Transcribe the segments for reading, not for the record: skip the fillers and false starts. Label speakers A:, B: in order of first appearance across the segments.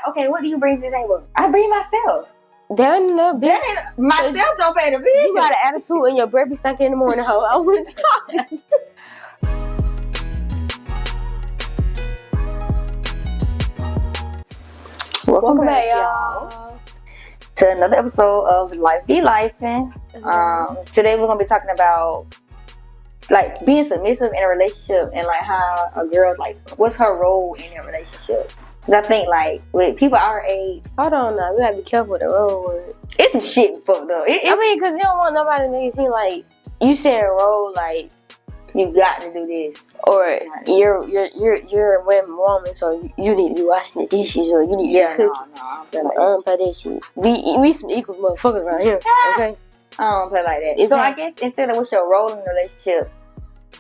A: okay, what do you bring to the table? I bring myself.
B: Damn, little bitch.
A: Myself don't pay the bill.
B: You got an attitude and your breath be stinking in the morning, hoe. I want to talk to you. Welcome back, y'all,
A: to another episode of Life Be Lifing. Today we're gonna be talking about like being submissive in a relationship and like how a girl's like, what's her role in a relationship? Because I think like with people our age,
B: hold on now, we gotta be careful with the role word.
A: It's some shit fucked up.
B: I mean, because you don't want nobody to make it seem like you saying role like
A: you got to do this,
B: or you're a woman, so you need to be washing the dishes, or you need to be cooking.
A: I
B: don't play that shit. We some equal motherfuckers around here, okay?
A: I don't play like that. So I guess instead of what's your role in the relationship,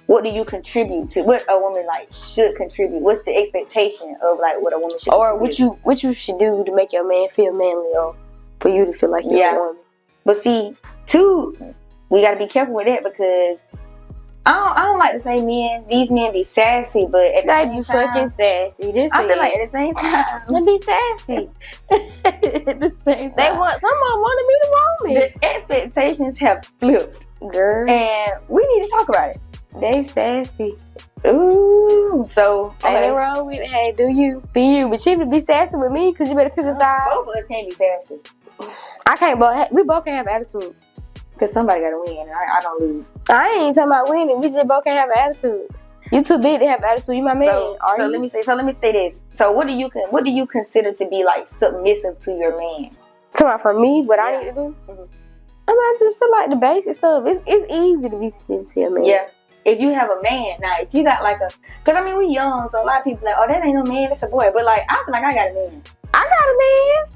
A: what do you contribute to? What a woman like should contribute? What's the expectation of like what a woman should?
B: Or
A: contribute?
B: what you should do to make your man feel manly, or for you to feel like you're a woman.
A: But see, too, we gotta be careful with that because I don't like to say these men be sassy, but at the same time,
B: fucking sassy.
A: I feel like at the same time,
B: they be sassy.
A: At the same time,
B: someone wanted me to want me.
A: The expectations have flipped,
B: girl,
A: and we need to talk about it.
B: They sassy.
A: Ooh, so
B: ain't wrong with it. Hey, do you be you? But she would be sassy with me because you better pick a side.
A: Both of us can't be sassy.
B: I can't, but we both can have attitude.
A: Because somebody got to win, and I don't lose.
B: I ain't talking about winning. We just both can't have an attitude. You too big to have attitude. You my man.
A: So let me say this. So what do you consider to be like submissive to your man?
B: Talking about for me, what I need to do? Mm-hmm. I just feel like the basic stuff. It's easy to be submissive to your man.
A: Yeah. If you have a man, now if you got like because I mean we young, so a lot of people like, oh, that ain't no man, that's a boy. But like I feel like I got a man.
B: I got a man.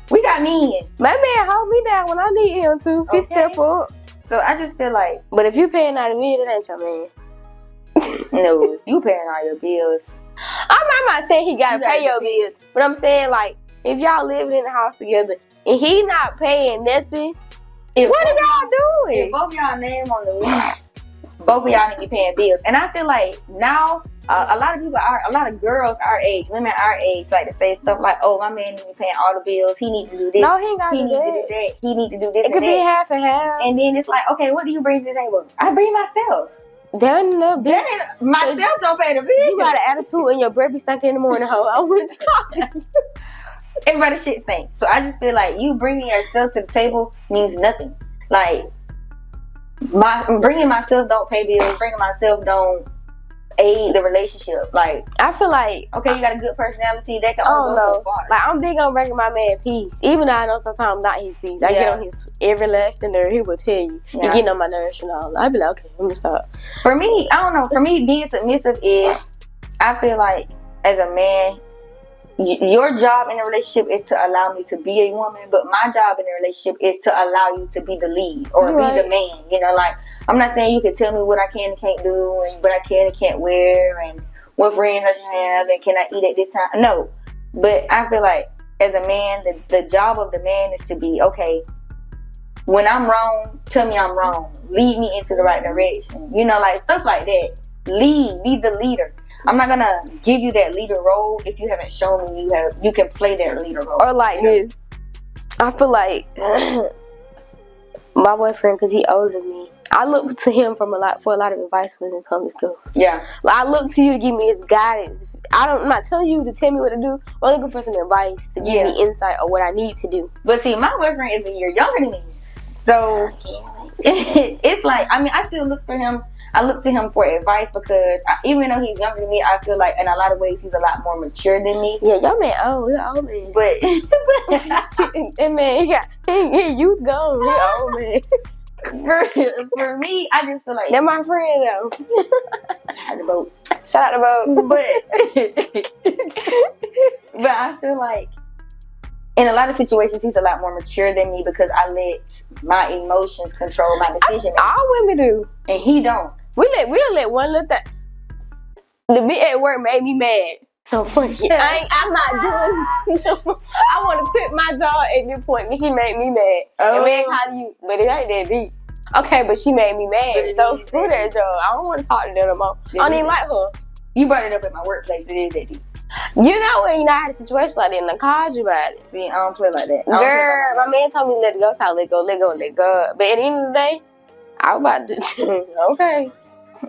A: We got men.
B: My man hold me down when I need him to. He step up.
A: So I just feel like,
B: but if you paying out of me, that ain't your man.
A: No, if you paying all your bills.
B: I'm not saying he gotta pay your bills, but I'm saying like if y'all living in the house together and he not paying nothing, what are y'all doing?
A: If both y'all name on the lease, both of y'all need to be paying bills. And I feel like now a lot of girls our age, women our age, like to say stuff like, "Oh, my man need to be paying all the bills. He need to do this.
B: No, he ain't got to do
A: that. He need to do this.
B: It could be half and half.
A: And then it's like, okay, what do you bring to the table? I bring myself.
B: Damn, little bitch.
A: Myself don't pay the bills.
B: You got an attitude and your breath be stinking in the morning, hoe. I want to talk to you.
A: Everybody shit stinks. So I just feel like you bringing yourself to the table means nothing. Like bringing myself don't pay bills. Bringing myself don't aid the relationship. Like
B: I feel like
A: okay, you got a good personality that can only go so far.
B: Like I'm big on bringing my man peace, even though I know sometimes not his peace. I get on his every last nerve. He will tell you you getting on my nerves and all. I be like, okay, let me stop.
A: For me, I don't know. For me, being submissive is I feel like as a man, your job in a relationship is to allow me to be a woman, but my job in a relationship is to allow you to be the lead or be the man. You know, like I'm not saying you can tell me what I can and can't do, and what I can and can't wear, and what friends I should have, and can I eat at this time. No, but I feel like as a man, the job of the man is to be okay. When I'm wrong, tell me I'm wrong. Lead me into the right direction. You know, like stuff like that. Be the leader. I'm not gonna give you that leader role if you haven't shown me you can play that leader role.
B: Or like this, I feel like my boyfriend, because he older than me, I look to him for a lot of advice when it comes to stuff. Yeah, like I look to you to give me his guidance. I'm not telling you to tell me what to do. I'm looking for some advice to give me insight on what I need to do.
A: But see, my boyfriend is a year younger than me, so it's like I still look for him. I look to him for advice because even though he's younger than me, I feel like in a lot of ways he's a lot more mature than me.
B: Yeah, your man old. He's an old man.
A: But
B: that man, he youth gone. He old man.
A: For me, I just feel like
B: they're my friend though.
A: Shout out the boat. But I feel like in a lot of situations he's a lot more mature than me because I let my emotions control my decision making.
B: All women do,
A: and he don't.
B: We'll let one little thing. The bit at work made me mad. So fuck it. I'm not doing this. I want to quit my job at this point because she made me mad. And man, how do you? But it ain't that deep. Okay, but she made me mad. So screw that job. I don't want to talk to her no more. I don't even like her.
A: You brought it up at my workplace. It is that deep.
B: You know when you had a situation like that and I called you about it.
A: See, I don't play like that.
B: Girl, my man told me to let it go, so I let go. But at the end of the day, I was about to, okay.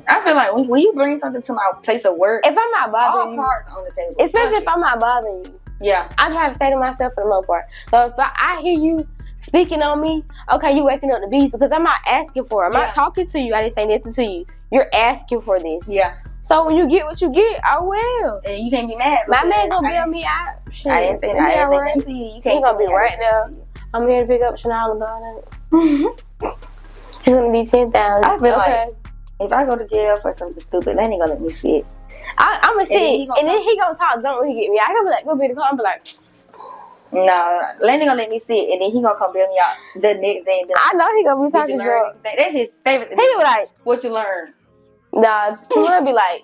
A: I feel like when you bring something to my place of work,
B: if I'm not bothering you,
A: all cards on the table.
B: Especially if I'm not bothering you.
A: Yeah.
B: I try to stay to myself for the most part. So if I hear you speaking on me, okay, you waking up the beast because I'm not asking for it. I'm not talking to you. I didn't say nothing to you. You're asking for this.
A: Yeah.
B: So when you get what you get, I will.
A: And you can't be mad.
B: My man gonna bail me out. Shit.
A: I didn't say nothing to you. You can't.
B: He gonna be right there. I'm here to pick up Chanel and God. He's gonna be 10,000.
A: I feel like if I go to jail for something stupid, then he gonna let me sit.
B: I'm gonna sit, and then he gonna talk junk when he get me. I gonna be like, go be the car and be like,
A: no, Lenny gonna let me sit, and then he gonna come bail me out the next day.
B: I know he gonna be talking junk.
A: That's his favorite thing.
B: He be like,
A: what you learn?
B: Nah, he gonna be like,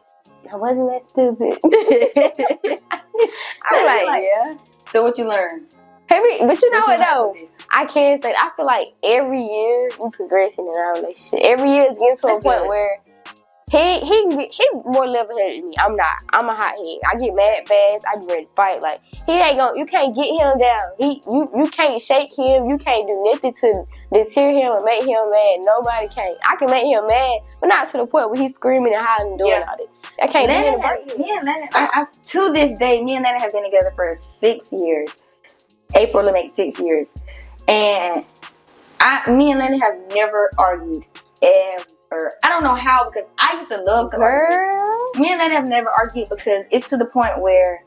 B: I wasn't that stupid. I'm like, yeah.
A: So what you learn?
B: But you know what though? I can't say. I feel like every year we progressing in our relationship. Every year it's getting to a point where he more level-headed than me. I'm not. I'm a hothead. I get mad fast. I be ready to fight. Like he ain't gonna. You can't get him down. You can't shake him. You can't do nothing to deter him or make him mad. Nobody can. I can make him mad, but not to the point where he's screaming and hollering and doing all that. I can't do it.
A: Me and Lennon, to this day, me and Lennon have been together for 6 years. April will make 6 years, and me and Lennon have never argued ever. I don't know how, because I used to love to argue. Me and Lennon have never argued because it's to the point where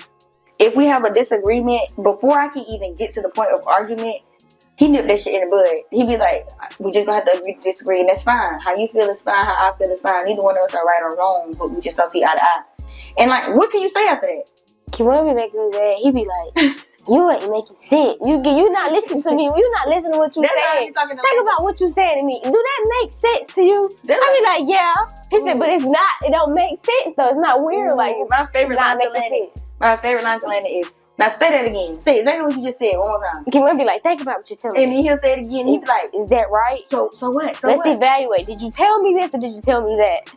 A: if we have a disagreement, before I can even get to the point of argument, he nipped that shit in the bud. He'd be like, we just gonna have to agree to disagree, and that's fine. How you feel is fine, how I feel is fine. Neither one of us are right or wrong, but we just don't see eye to eye. And like, what can you say after that?
B: Kimon be making me mad. He be like, you ain't making sense. You not listening to me. You not listening to what you saying. Think about what you saying to me. Do that make sense to you? I be like, yeah. He said, but it's not. It don't make sense though. It's not weird. Like
A: my favorite line to Landon is, now say that again. Say exactly what you just said one more time.
B: Kimon be like, think about what you're telling me.
A: And then he'll say it again. He'll be like,
B: is that right?
A: So what?
B: Let's evaluate. Did you tell me this or did you tell me that?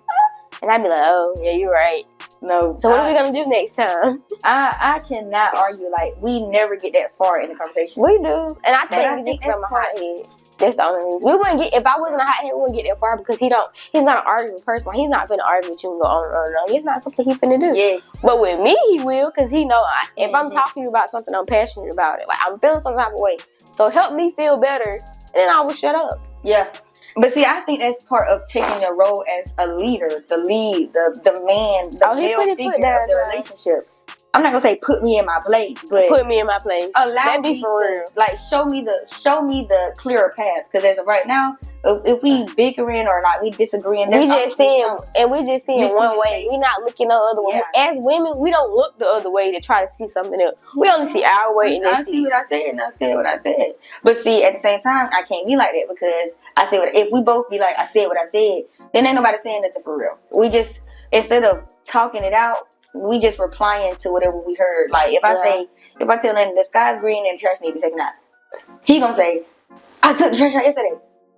B: And I'd be like, oh yeah, you're right. No. So what are we gonna do next time?
A: I cannot argue. Like we never get that far in the conversation.
B: We do, and I think just because I'm a hothead. That's the only reason. We wouldn't get, if I wasn't a hothead, we wouldn't get that far because he's not an arguing person. Like, he's not finna argue with you and go on and on and on. It's not something he's finna do.
A: Yes.
B: But with me, he will, because he know if I'm talking to you about something, I'm passionate about it. Like, I'm feeling some type of way. So help me feel better, and then I will shut up.
A: Yeah. But see, I think that's part of taking a role as a leader, the lead, the man, the male figure of the relationship. I'm not gonna say put me in my place, but
B: put me in my place.
A: Allow me to, like, show me the clearer path. Because as of right now, if we bickering or not, we disagreeing.
B: We just seeing one way. We not looking the other way. Yeah. As women, we don't look the other way to try to see something else. We only see our way. And
A: I see what I said, and I said what I said. But see, at the same time, I can't be like that because I said if we both be like I said what I said, then ain't nobody saying nothing for real. We just, instead of talking it out, we just replying to whatever we heard. Like if I tell him the sky's green and the trash need to be taken out, he gonna say, I took the trash out yesterday.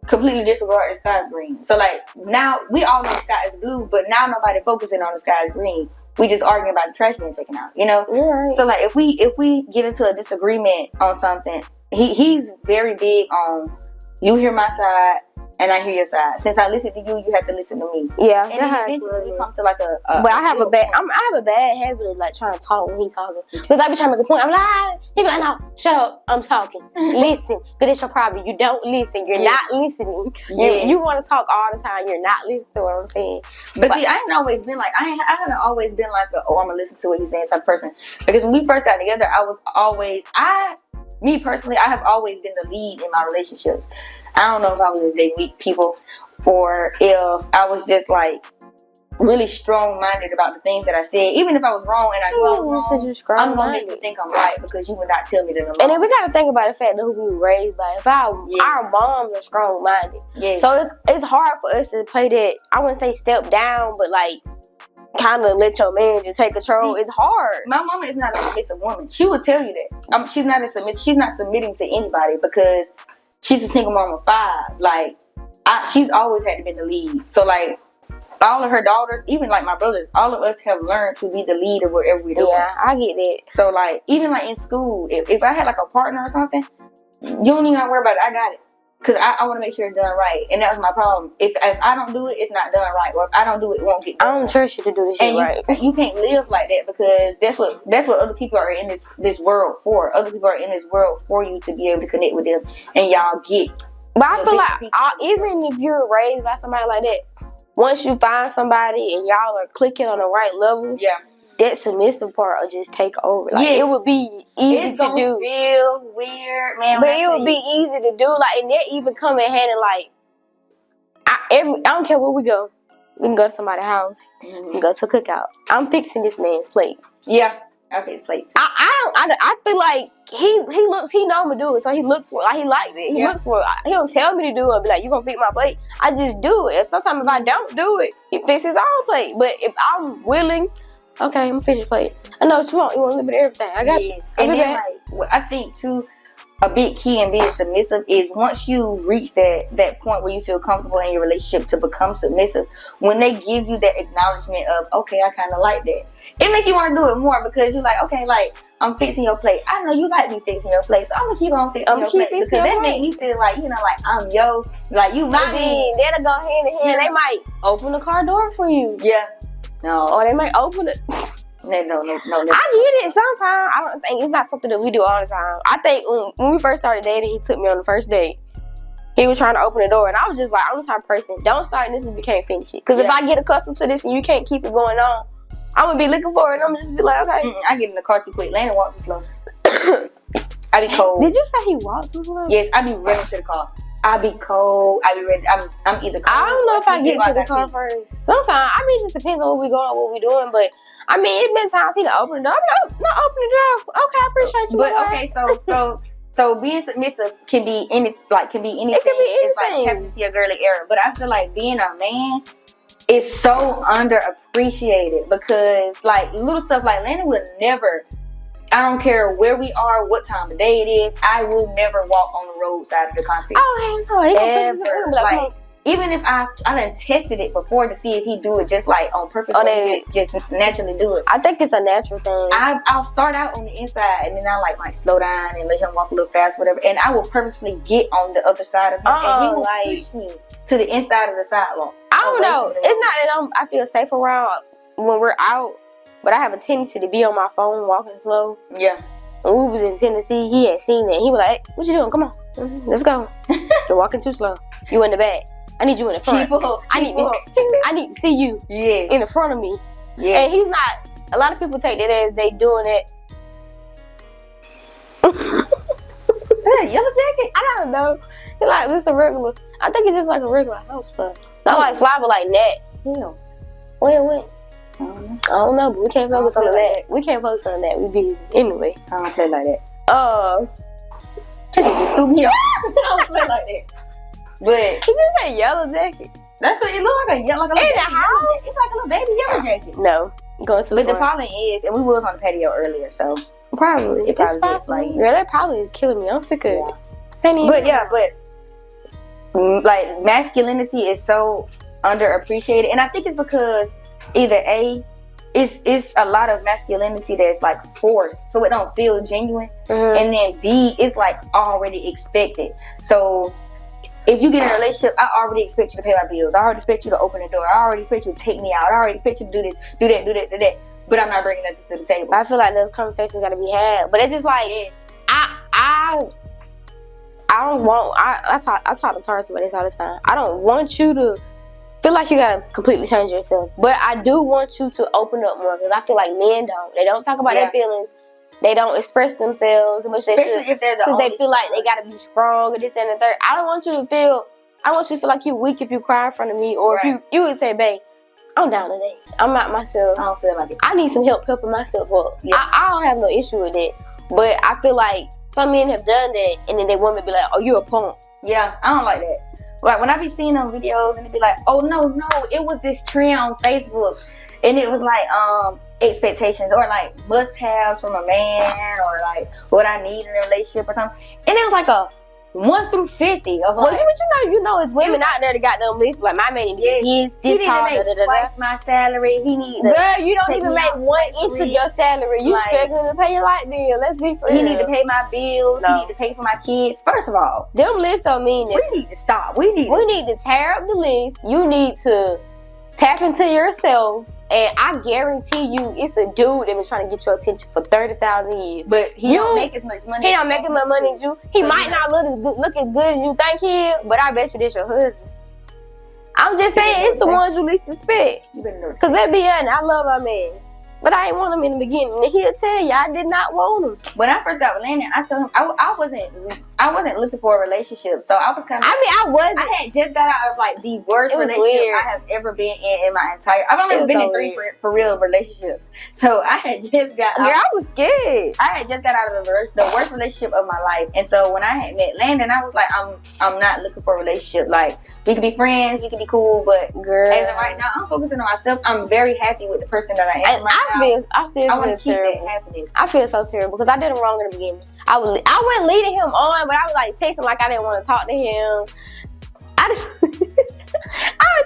A: Completely disregard the sky's green. So like now we all know the sky is blue, but now nobody focusing on the sky's green. We just arguing about the trash being taken out, you know?
B: Right.
A: So like if we get into a disagreement on something, he's very big on you hear my side and I hear your side. Since I listen to you, you have to listen to me.
B: Yeah.
A: And then eventually we come to like a
B: but I have a bad habit of like trying to talk when he's talking. Because I be trying to make a point. I'm like, he be like, no, shut up. I'm talking. Listen. Because it's your problem. You don't listen. You're not listening. You want to talk all the time. You're not listening to what I'm saying.
A: But see, I ain't always been like, I haven't always been like I'm going to listen to what he's saying type of person. Because when we first got together, me personally, I have always been the lead in my relationships. I don't know if I was just dating weak people or if I was just like really strong-minded about the things that I said. Even if I was wrong and I knew I was wrong, I'm going to make you think I'm right because you would not tell me that I'm wrong.
B: And then we got to think about the fact that who we were raised by. If our moms are strong-minded.
A: Yes.
B: So it's hard for us to play that, I wouldn't say step down, but like kind of let your man just take control. It's hard.
A: My mama is not a submissive woman. She would tell you that. She's not a submissive. She's not submitting to anybody because she's a single mom of 5. Like, she's always had to be the lead. So like, all of her daughters, even like my brothers, all of us have learned to be the leader wherever we're doing.
B: Yeah, I get that.
A: So like, even like in school, if I had like a partner or something, you don't even gotta worry about it. I got it. Because I want to make sure it's done right. And that was my problem. If I don't do it, it's not done right. Or if I don't do it, it won't get done.
B: I don't trust you to do this shit right.
A: You can't live like that, because that's what other people are in this world for. Other people are in this world for you to be able to connect with them. And y'all get.
B: But I feel like even if you're raised by somebody like that, once you find somebody and y'all are clicking on the right level, that submissive part will just take over. Like, it would be easy to do. It's gonna
A: feel weird, man.
B: But it would be easy to do. Like, and that even come in handy. Like, I don't care where we go. We can go to somebody's house. Mm-hmm. We can go to a cookout. I'm fixing this man's plate.
A: Yeah, I fix plates.
B: I feel like he know I'm gonna do it, so he looks for it. Like, he likes it. He looks for it. He don't tell me to do it. Be like, you gonna fix my plate? I just do it. Sometimes if I don't do it, he fixes his own plate. But if I'm willing, okay, I'm gonna fix your plate. I know what you want. You want a little bit of everything. I got you.
A: And then, like, I think too, a big key in being submissive is once you reach that point where you feel comfortable in your relationship to become submissive, when they give you that acknowledgement of, okay, I kind of like that, it make you want to do it more, because you're like, okay, like, I'm fixing your plate. I know you like me fixing your plate, so I'm gonna keep on fixing your plate, because that make me feel like, you know, like I'm like you my man.
B: That'll go hand in hand. They might open the car door for you.
A: Yeah. No.
B: Or they might open it.
A: No. I
B: get it. Sometimes I don't think it's not something that we do all the time. I think when we first started dating, he took me on the first date. He was trying to open the door, and I was just like, I'm the type of person, don't start this if you can't finish it. Because if I get accustomed to this and you can't keep it going on, I'm gonna be looking for it, and I'm gonna just be like, okay.
A: I get in the car too quick. Landon walks too slow. I be cold.
B: Did you say he walks too slow?
A: Yes, I be running to the car. I be cold. I be ready. I'm either cold.
B: I don't know if I get to the car first. Sometimes, I mean, it just depends on where we going, what we doing. But I mean, it's been times he done open the door. No, open the door. Okay, I appreciate you.
A: But okay, so being submissive can be anything. It can be anything. It's like tapping into your girly era. But I feel like being a man is so underappreciated, because like little stuff like Landon would never. I don't care where we are, what time of day it is. I will never walk on the roadside of the concrete.
B: Oh, hell no.
A: Ever. Like, even if I done tested it before to see if he do it just like on purpose, or just naturally do it.
B: I think it's a natural thing.
A: I'll start out on the inside, and then I might slow down and let him walk a little fast, whatever. And I will purposefully get on the other side of him, and he will push me to the inside of the sidewalk.
B: I don't know. It's not that I feel safe around when we're out. But I have a tendency to be on my phone walking slow. Yeah. When we was in Tennessee, he had seen that. He was like, hey, what you doing? Come on. Let's go. You're walking too slow. You in the back. I need you in the front. I need to see you in the front of me. Yeah. And he's not, a lot of people take that as they doing it.
A: That yellow jacket?
B: I don't know. It's like just a regular, I think it's just like a regular house fly. Not like fly, but like net.
A: Yeah.
B: When? I don't know, but we can't focus on that. We can't focus on that. We busy anyway.
A: I don't play like that. You threw me off. I don't play like that. But
B: you just say yellow jacket.
A: That's what it look like. In the house, it's like a little baby yellow jacket.
B: No, going to.
A: But the problem is, and we was on the patio earlier, so
B: probably
A: it probably is like.
B: Yeah, that probably is killing me. I'm sick of it.
A: But like masculinity is so underappreciated, and I think it's because. Either it's a lot of masculinity that's like forced, so it don't feel genuine, and then B, it's like already expected. So if you get in a relationship, I already expect you to pay my bills. I already expect you to open the door. I already expect you to take me out. I already expect you to do this, do that. But I'm not bringing nothing to the table.
B: I feel like those conversations gotta be had. But it's just like I don't want. I talk to Taurus about this all the time. I don't want you to feel like you gotta completely change yourself, but I do want you to open up more, because I feel like men don't. They don't talk about their feelings. They don't express themselves as much as they should, because they feel like they gotta be strong and this and the third. I don't want you to feel. I want you to feel like you're weak if you cry in front of me, or if you would say, "Babe, I'm down today. I'm not myself.
A: I don't feel like it.
B: I need some helping myself up." Yeah. I don't have no issue with that, but I feel like some men have done that, and then they want me to be like, "Oh, you're a punk."
A: Yeah, I don't like that. Like when I be seeing them videos and they be like, oh no, it was this trend on Facebook, and it was like expectations or like must-haves from a man, or like what I need in a relationship or something, and it was like a 1 through 50 of
B: like, you know, it's women out there that got them lists. Like, my man need to be this tall,
A: he need to make twice my salary. He need to
B: girl, you don't even make 1 inch of your salary. You struggling to pay your light bill. Let's be for real.
A: He need to pay my bills. He need to pay for my kids. First of all,
B: them lists don't mean that.
A: We need to stop. We need
B: to tear up the list. You need to tap into yourself. And I guarantee you, it's a dude that been trying to get your attention for 30,000 years.
A: But he don't make as much money.
B: He don't make as much money as you. He might not look as good as you think he is, but I bet you this your husband. I'm just saying, it's the ones you least suspect. Because let's be honest, I love my man. But I ain't want him in the beginning. And he'll tell you, I did not want him.
A: When I first got with Landon, I told him I wasn't looking for a relationship. So I was kind of. I had just got out of like the worst relationship I have ever been in my entire. I've only been in 3 for real relationships. So I had just got out.
B: Girl, I was scared.
A: I had just got out of the worst relationship of my life. And so when I had met Landon, I was like, I'm not looking for a relationship. Like, we could be friends, we could be cool, but
B: girl,
A: as of right now, I'm focusing on myself. I'm very happy with the person that I am.
B: I want to keep that
A: happiness.
B: I feel so terrible because I did him wrong in the beginning. I wasn't leading him on, but I was like texting like I didn't want to talk to him. I was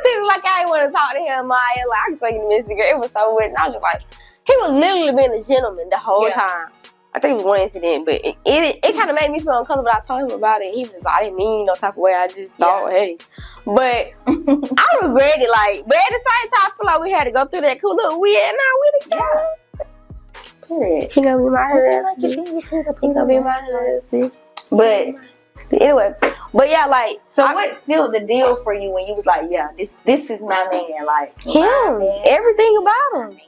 B: texting like I didn't want to talk to him, Maya. Like, I can show you the message, girl. It was so much. And I was just like, he was literally being a gentleman the whole time. I think it was one incident, but it kind of made me feel uncomfortable. I told him about it. He was just like, I didn't mean no type of way. I just thought, hey. But I regret it. Like, but at the same time, I feel like we had to go through that. Cool, look, we together. Period. He gonna be my husband. He gonna be my husband.
A: But
B: anyway, but yeah, like,
A: so what sealed the deal for you when you was like, yeah, this is my man, like
B: him, everything about him,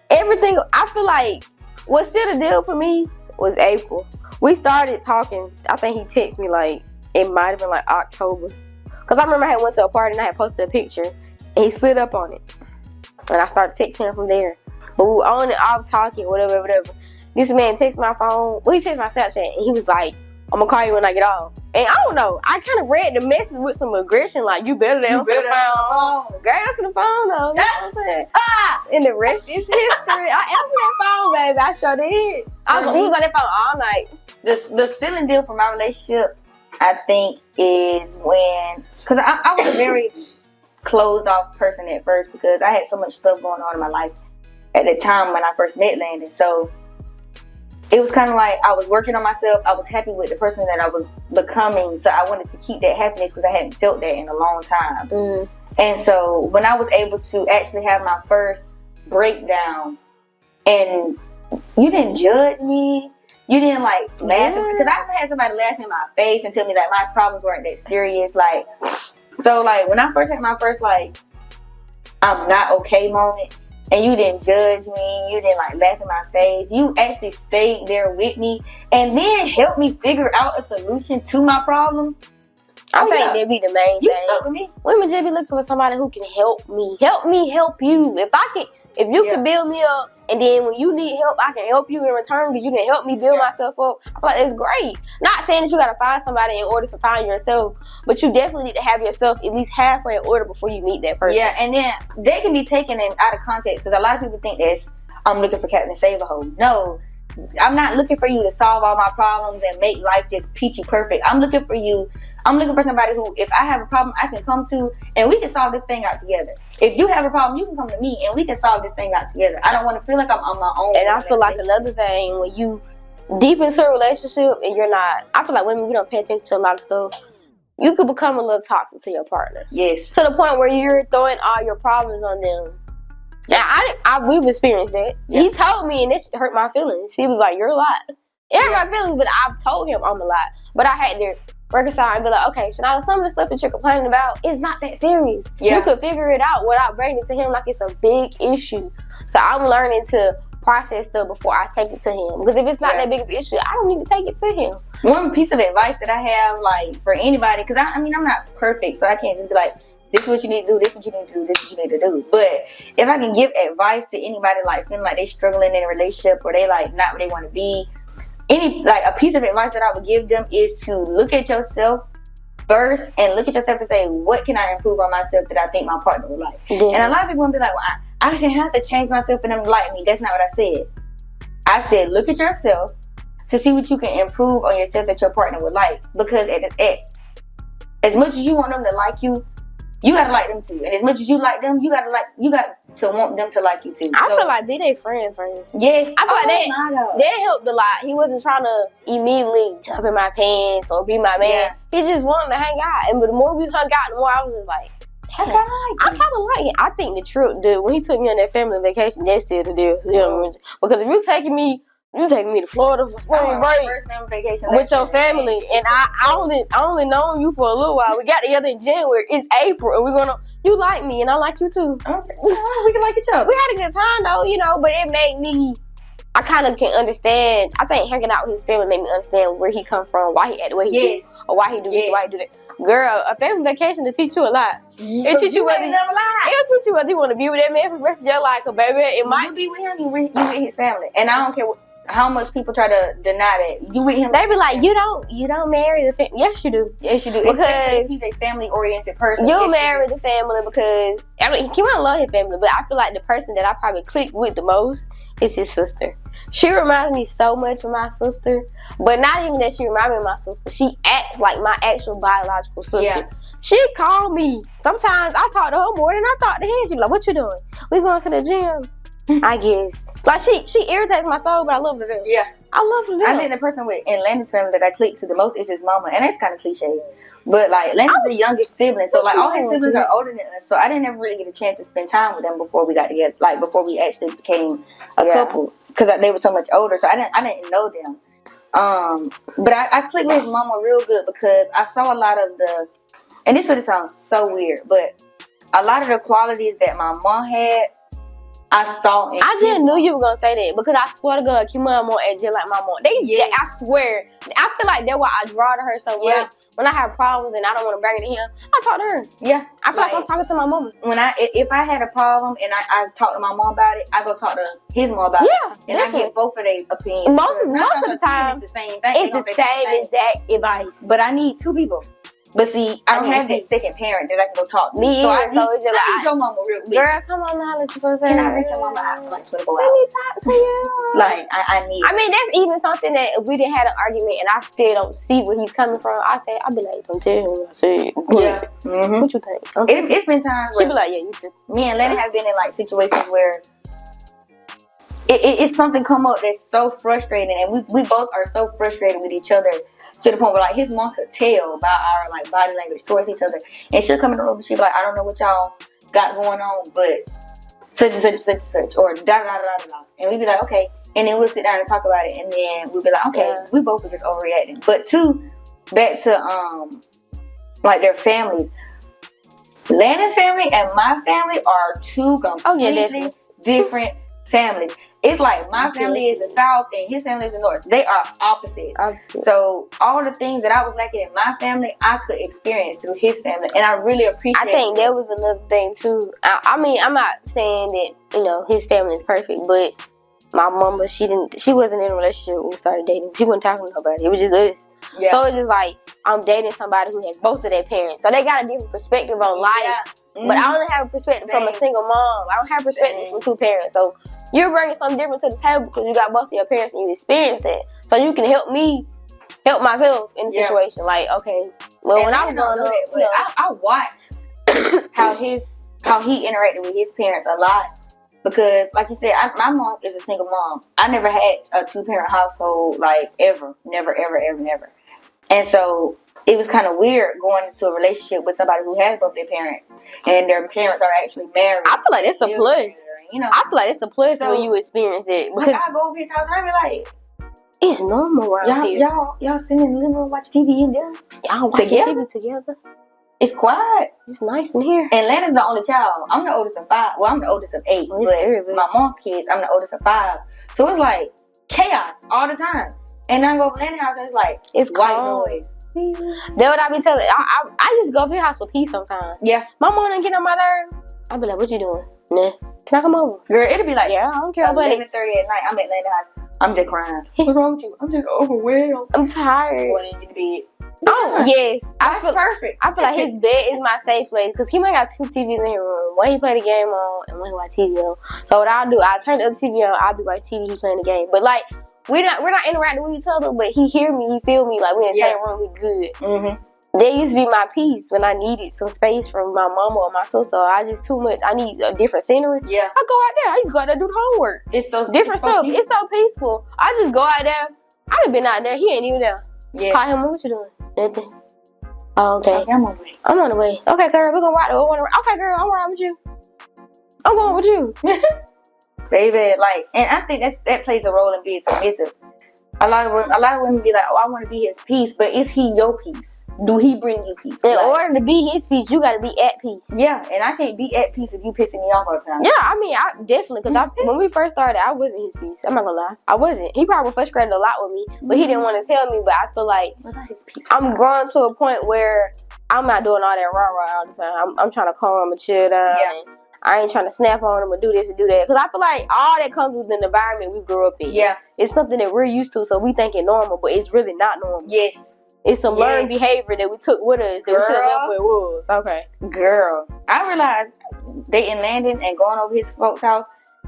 B: everything. I feel like what sealed the deal for me was April. We started talking. I think he texted me like it might have been like October, cause I remember I had went to a party and I had posted a picture, and he slid up on it, and I started texting him from there. But we were on and off talking, whatever. This man texted my phone. Well, he texted my Snapchat, and he was like, I'm gonna call you when I get off. And I don't know. I kind of read the message with some aggression, like, you better answer the phone. Girl, answer the phone, though. You know what I'm saying? And the rest is history. I answered that phone, baby. I sure did. He was on that phone all night.
A: The sealing deal for my relationship, I think, is when... Because I was a very closed off person at first because I had so much stuff going on in my life at the time when I first met Landon. So it was kind of like I was working on myself. I was happy with the person that I was becoming. So I wanted to keep that happiness because I hadn't felt that in a long time.
B: Mm.
A: And so when I was able to actually have my first breakdown and you didn't judge me, you didn't like laugh at me, because I've had somebody laugh in my face and tell me that my problems weren't that serious. Like, so like when I first had my first like I'm not okay moment, and you didn't judge me, you didn't like laugh in my face, you actually stayed there with me and then helped me figure out a solution to my problems.
B: I think that'd be the main thing.
A: You stuck with me.
B: Women just be looking for somebody who can help me. Help me help you. If you can build me up, and then when you need help, I can help you in return because you can help me build myself up. I feel like it's great. Not saying that you gotta find somebody in order to find yourself, but you definitely need to have yourself at least halfway in order before you meet that person.
A: Yeah, and then they can be taken out of context because a lot of people think that I'm looking for Captain Save-A-Hoe. No, I'm not looking for you to solve all my problems and make life just peachy perfect. I'm looking for somebody who, if I have a problem, I can come to and we can solve this thing out together. If you have a problem, you can come to me and we can solve this thing out together. I don't want to feel like I'm on my own.
B: And I feel like another thing, when you deep into a relationship and you're not, I feel like women, we don't pay attention to a lot of stuff. You could become a little toxic to your partner.
A: Yes.
B: To the point where you're throwing all your problems on them. Yeah, we've experienced that. Yeah. He told me, and this hurt my feelings. He was like, "You're a lot." It hurt my feelings, but I've told him I'm a lot. But I had to reconcile and be like, okay, Shanada, some of the stuff that you're complaining about is not that serious. Yeah. You could figure it out without bringing it to him like it's a big issue. So I'm learning to process stuff before I take it to him. Because if it's not that big of an issue, I don't need to take it to him.
A: One piece of advice that I have, like, for anybody, because I mean, I'm not perfect, so I can't just be like, this is what you need to do, this is what you need to do, this is what you need to do. But if I can give advice to anybody, like, feeling like they struggling in a relationship or they, like, not where they want to be, a piece of advice that I would give them is to look at yourself first and look at yourself and say, what can I improve on myself that I think my partner would like? Yeah. And a lot of people will be like, well, I can have to change myself for them to like me. That's not what I said. I said, look at yourself, to see what you can improve on yourself that your partner would like. Because as much as you want them to like you, you gotta like them too. And as much as you like them, you got to want them to like you too.
B: I feel like be their friend first.
A: Yes.
B: I feel like that helped a lot. He wasn't trying to immediately jump in my pants or be my man. Yeah. He just wanted to hang out. And the more we hung out, the more I was just like, I kind of like it. I think the trip, dude, when he took me on that family vacation, that's still the deal. You know, because if you taking me to Florida for spring break with your family, and I only known you for a little while. We got together in January. It's April, and you like me, and I like you too.
A: Okay. We can like each other.
B: We had a good time though, you know, but it made me. I kind of can understand. I think hanging out with his family made me understand where he come from, why he act the way he did, or why he do this, why he do that. Girl, a family vacation to teach you a lot. It teach you whether it'll teach you whether you want to be with that man for the rest of your life. So baby, it might
A: you be with him, you with his family, and I don't care how much people try to deny that. You with him,
B: they be like, you don't marry the family. Yes, you do.
A: Yes, you do. Because he's a family oriented person.
B: You'll marry the family because I mean, he might love his family, but I feel like the person that I probably click with the most is his sister. She reminds me so much of my sister, but not even that she reminds me of my sister. She acts like my actual biological sister. Yeah. She called me. Sometimes I talk to her more than I talk to him. She be like, what you doing? We going to the gym. I guess. Like, she irritates my soul, but I love her to death.
A: Yeah.
B: I love her to death.
A: I think the person in Landon's family that I click to the most is his mama, and that's kind of cliche. But, like, Landon's the youngest sibling, so, like, all his siblings are older than us, so I didn't ever really get a chance to spend time with them before we got together, like, before we actually became a couple, because they were so much older, so I didn't know them. But I clicked with his mama real good because I saw a lot of the, and this would sound so weird, but a lot of the qualities that my mom had, I saw in
B: I just knew you were gonna say that because I swear to God, Kimura mom act just like my mom. I swear. I feel like that's why I draw to her so much. When I have problems and I don't want to bring it to him, I talk to her. Yeah. I feel like I'm talking to my mama.
A: If I had a problem and I talk to my mom about it, I go talk to his mom about it. And I get both of their opinions.
B: Most of the time,
A: it's the same thing.
B: It's the same exact advice.
A: But I need two people. But see, I don't have that second parent that I can go talk to.
B: Me
A: so
B: either. So it's just
A: I need your mama real quick.
B: Girl, come on now, let's go say.
A: Can I reach your mama out for like 24 hours?
B: Let me talk to you.
A: Like, I need.
B: I mean, that's even something that if we didn't have an argument and I still don't see where he's coming from, I'd be like, don't tell him. I said, yeah. Mm-hmm. What you think? Okay.
A: It's been times
B: where she be like, yeah, you too.
A: Me and Lenny have been in like situations where it's something come up that's so frustrating, and we both are so frustrated with each other. To the point where like his mom could tell by our like body language towards each other, and she'll come in the room and she'll be like, I don't know what y'all got going on, but such or da da da da da, and we'd be like, okay, and then we'll sit down and talk about it, and then we'll be like, okay, we both were just overreacting. But back to like their families, Landon's family and my family are two completely different families. It's like my family is the South and his family is the North. They are opposites. So all the things that I was lacking in my family, I could experience through his family, and I really appreciate.
B: I think that was another thing too. I mean, I'm not saying that his family is perfect, but my mama, she wasn't in a relationship when we started dating. She wasn't talking to nobody. It was just us. Yeah. So it's just like I'm dating somebody who has both of their parents, so they got a different perspective on life. Yeah. Mm-hmm. But I only have a perspective from a single mom. I don't have a perspective from two parents. So you're bringing something different to the table because you got both of your parents and you experienced that. So you can help me help myself in the situation. Like, okay, well, and when I was growing up,
A: I watched how he interacted with his parents a lot. Because, like you said, my mom is a single mom. I never had a two-parent household, like, ever. Never, ever, ever, never. And so it was kind of weird going into a relationship with somebody who has both their parents, and their parents are actually married.
B: I feel like it's a plus. I feel like it's a plus when you experience it.
A: Because I go over his house and I be like,
B: it's normal around here.
A: Y'all sitting in the living room watch TV and then
B: y'all watch TV together.
A: It's quiet.
B: It's nice in here.
A: And Landon's the only child. I'm the oldest of 5. Well, I'm the oldest of 8. But my mom's kids, I'm the oldest of 5. So it's like chaos all the time. And then I go to Landon's house and it's like, it's white noise.
B: That's what I be telling. I used to go to his house for peace sometimes. Yeah. My mom didn't get on my nerves. I'd be like, what you doing? Nah. Can I come over?
A: Girl, it'll be like,
B: yeah, I don't care about it.
A: 11:30 at night, I'm at Landon's house. I'm just crying. What's wrong with you? I'm just overwhelmed.
B: I'm tired.
A: Going into the bed.
B: Oh, yes.
A: I feel perfect.
B: I feel like his bed is my safe place because he might got 2 TVs in his room. One he play the game on and one he watch TV on. So what I'll do, I'll turn the other TV on, I'll be watching TV, he playing the game. But like, we're not interacting with each other, but he hear me, he feel me, like we in the same room, we good. Mm-hmm. That used to be my peace when I needed some space from my mama or my sister. I just too much. I need a different scenery. Yeah. I go out there. I just go out there and do the homework. It's so different stuff. It's so peaceful. I just go out there. I done been out there. He ain't even there. Yeah. Call him. What you doing? Nothing. Oh, okay. I'm on the way. I'm on the way. Okay, girl. We're gonna ride. Okay, girl. I'm riding with you. I'm going with you.
A: Baby, like, and I think that plays a role in being submissive. A lot of women be like, oh, I want to be his peace, but is he your peace? Do he bring you peace?
B: In order to be his peace, you got to be at peace.
A: Yeah, and I can't be at peace if you pissing me off all the time.
B: Yeah, I mean, I definitely, because when we first started, I wasn't his peace. I'm not gonna lie, I wasn't. He probably was frustrated a lot with me, but he didn't want to tell me. But I feel like I'm growing to a point where I'm not doing all that rah-rah all the time. I'm trying to calm and chill down. Yeah. And I ain't trying to snap on them or do this and do that. Because I feel like all that comes with the environment we grew up in. Yeah. It's something that we're used to, so we think it's normal, but it's really not normal. Yes. It's some learned behavior that we took with us that we should have left where it was. Okay.
A: Girl, I realized dating Landon and going over his folks' house,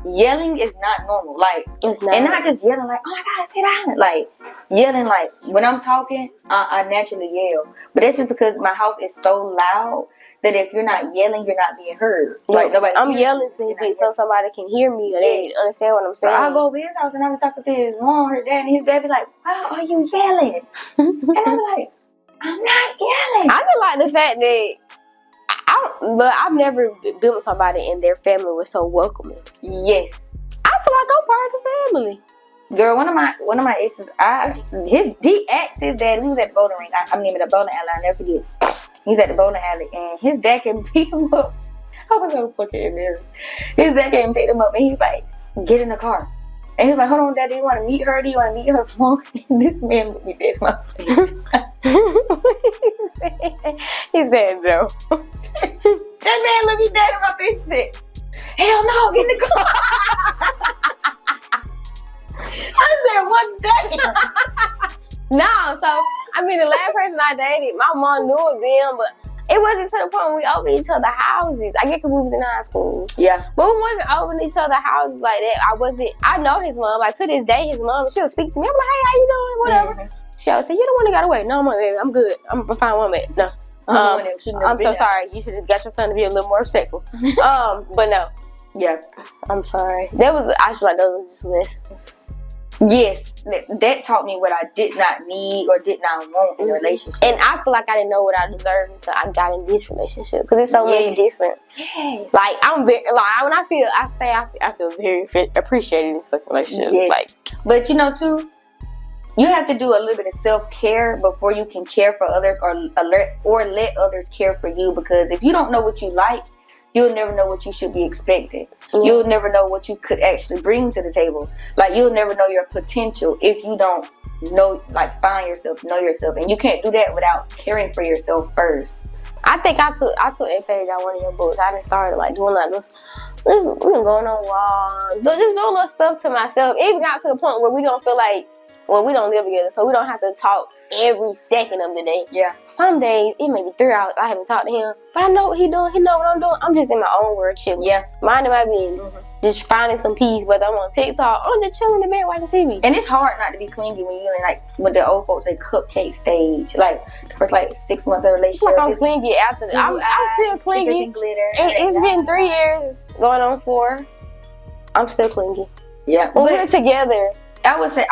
A: yelling is not normal. Like, it's not. And not just yelling like, oh my God, sit down. Like, yelling like, when I'm talking, I naturally yell. But that's just because my house is so loud that if you're not yelling, you're not being heard. Like, nobody.
B: I'm yelling so somebody can hear me or they understand what I'm saying.
A: So I'll go over his house and I'm talking to his mom, her dad, and his baby like, why are you yelling? And I'm like, I'm not yelling.
B: I just like the fact that but I've never been with somebody and their family was so welcoming.
A: Yes.
B: I feel like I'm part of the family.
A: Girl, one of my exes, he asked his dad, he was at the bowling rink. I mean, at the bowling alley, I'll never forget. He's at the bowling alley and his dad came and picked him up. I was so fucking embarrassed. His dad came and picked him up and he's like, get in the car. And he was like, hold on, Dad, do you want to meet her? Do you want to meet her phone? This man looked me dead in my face.
B: He said no.
A: That man looked me dead in my face and said, hell no, get in the car. I said, what day?
B: No, so, I mean, the last person I dated, my mom knew of them, but it wasn't to the point where we opened each other's houses. I get because we was in high school. Yeah. But we wasn't opening each other's houses like that. I know his mom. Like, to this day, his mom, she'll speak to me. I'm like, hey, how you doing? Whatever. Mm-hmm. She'll say, you the one that got away. No, I'm good. I'm fine with it. No. I'm so sorry. You should have got your son to be a little more respectful. But no. Yeah. I'm sorry. I feel like those was just lessons.
A: Yes, that taught me what I did not need or did not want in a relationship.
B: And I feel like I didn't know what I deserved until I got in this relationship because it's so many different. Yes. Like I'm very when I feel very appreciated in this fucking relationship. Yes. Like,
A: but you know too, you have to do a little bit of self-care before you can care for others or let others care for you. Because if you don't know what you like, you'll never know what you should be expecting. Mm-hmm. You'll never know what you could actually bring to the table. Like, you'll never know your potential if you don't know, like, find yourself, know yourself. And you can't do that without caring for yourself first.
B: I think I took a page out of one of your books. I done started, like, doing, like, this we've been going on walks. Just doing little stuff to myself. It even got to the point where we don't feel like, we don't live together, so we don't have to talk every second of the day. Yeah. Some days, it may be 3 hours I haven't talked to him, but I know what he doing. He know what I'm doing. I'm just in my own world chilling. Yeah. Minding my business. Mm-hmm. Just finding some peace, whether I'm on TikTok or I'm just chilling in the bed watching TV.
A: And it's hard not to be clingy when you're in, like, what the old folks say, cupcake stage. Like, the first, 6 months of a relationship.
B: Like, I'm clingy after that. I'm still clingy. Glitter. It's been 3 years, going on 4. I'm still clingy. Yeah. When we're together,
A: I would say,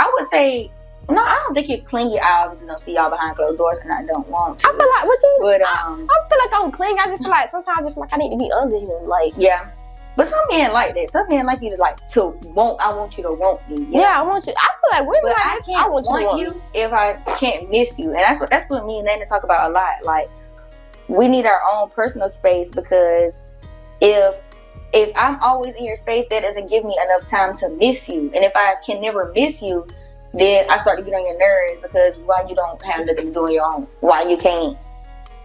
A: no, I don't think you're clingy. I obviously don't see y'all behind closed doors, and I don't want to.
B: I feel like I feel like I'm clingy. I just feel like sometimes I just feel like I need to be under him. Like,
A: yeah, but some men like that. Some men like you to want. I want you to want me.
B: Yeah, I want you. I feel like women
A: I can't want you if I can't miss you, and that's what me and Nana talk about a lot. Like, we need our own personal space because if I'm always in your space, that doesn't give me enough time to miss you. And if I can never miss you, then I start to get on your nerves because why you don't have nothing to do on your own? Why you can't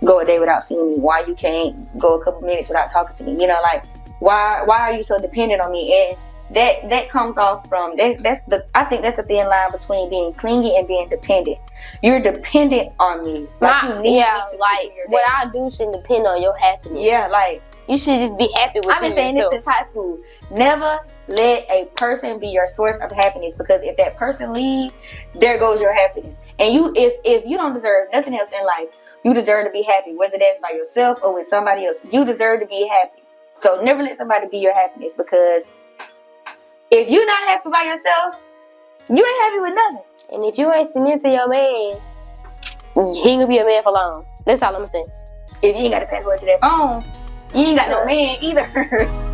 A: go a day without seeing me? Why you can't go a couple minutes without talking to me? You know, like, why are you so dependent on me? And that comes off from I think that's the thin line between being clingy and being dependent. You're dependent on me. Like, you need me to
B: like what I do shouldn't depend on your happiness.
A: Yeah, like,
B: you should just be happy with me.
A: I've been saying this since high school. Never let a person be your source of happiness, because if that person leaves, there goes your happiness. And you, if you don't deserve nothing else in life, you deserve to be happy, whether that's by yourself or with somebody else. You deserve to be happy. So never let somebody be your happiness, because if you're not happy by yourself, you ain't happy with nothing.
B: And if you ain't submitted to your man, he ain't gonna be a man for long. That's all I'm saying.
A: If you ain't got the password to that phone, you ain't got no man either.